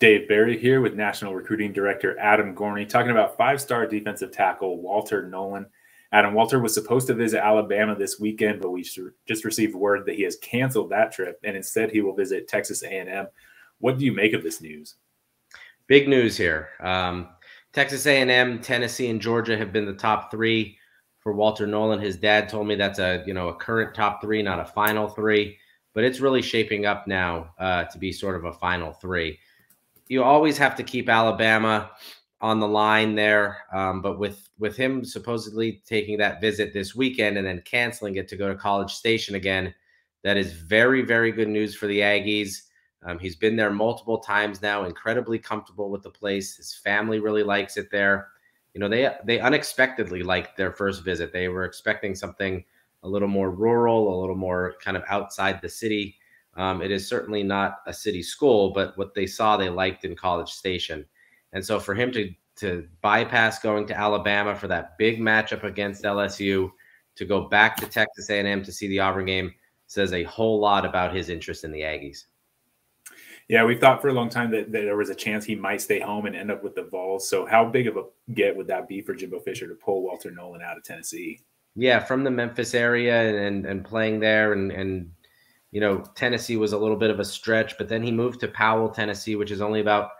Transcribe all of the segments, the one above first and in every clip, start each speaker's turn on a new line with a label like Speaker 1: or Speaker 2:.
Speaker 1: Dave Barry here with National Recruiting Director Adam Gorney, talking about five-star defensive tackle Walter Nolen. Adam, Walter was supposed to visit Alabama this weekend, but we just received word that he has canceled that trip, and instead he will visit Texas A&M. What do you make of this news?
Speaker 2: Big news here. Texas A&M, Tennessee, and Georgia have been the top three for Walter Nolen. His dad told me that's a current top three, not a final three, but it's really shaping up now to be sort of a final three. You always have to keep Alabama on the line there, but with him supposedly taking that visit this weekend and then canceling it to go to College Station again, that is very, very good news for the Aggies. He's been there multiple times now, incredibly comfortable with the place. His family really likes it there. You know, they unexpectedly liked their first visit. They were expecting something a little more rural, a little more kind of outside the city. It is certainly not a city school, but what they saw they liked in College Station. And so for him to bypass going to Alabama for that big matchup against LSU, to go back to Texas A&M to see the Auburn game, says a whole lot about his interest in the Aggies.
Speaker 1: Yeah, we thought for a long time that there was a chance he might stay home and end up with the Vols. So how big of a get would that be for Jimbo Fisher to pull Walter Nolen out of Tennessee?
Speaker 2: Yeah, from the Memphis area and playing there and you know, Tennessee was a little bit of a stretch, but then he moved to Powell, Tennessee, which is only about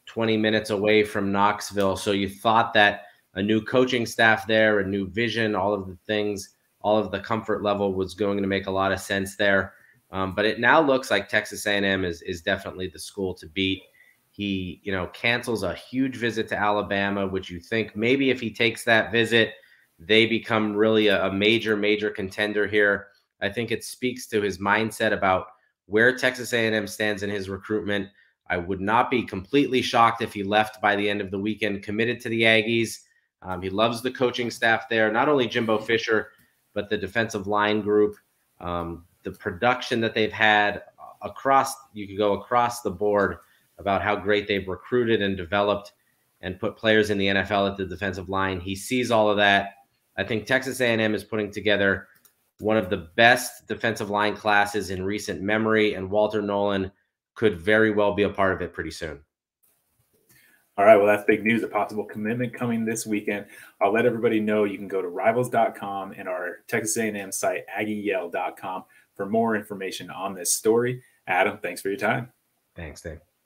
Speaker 2: 20 minutes away from Knoxville. So you thought that a new coaching staff there, a new vision, all of the things, all of the comfort level was going to make a lot of sense there. But it now looks like Texas A&M is definitely the school to beat. He, cancels a huge visit to Alabama, which you think maybe if he takes that visit, they become really a major, major contender here. I think it speaks to his mindset about where Texas A&M stands in his recruitment. I would not be completely shocked if he left by the end of the weekend committed to the Aggies. He loves the coaching staff there, not only Jimbo Fisher, but the defensive line group. The production that they've had you could go across the board about how great they've recruited and developed and put players in the NFL at the defensive line. He sees all of that. I think Texas A&M is putting together one of the best defensive line classes in recent memory, and Walter Nolen could very well be a part of it pretty soon.
Speaker 1: All right, well, that's big news, a possible commitment coming this weekend. I'll let everybody know you can go to rivals.com and our Texas A&M site, aggieyell.com, for more information on this story. Adam, thanks for your time.
Speaker 2: Thanks, Dave.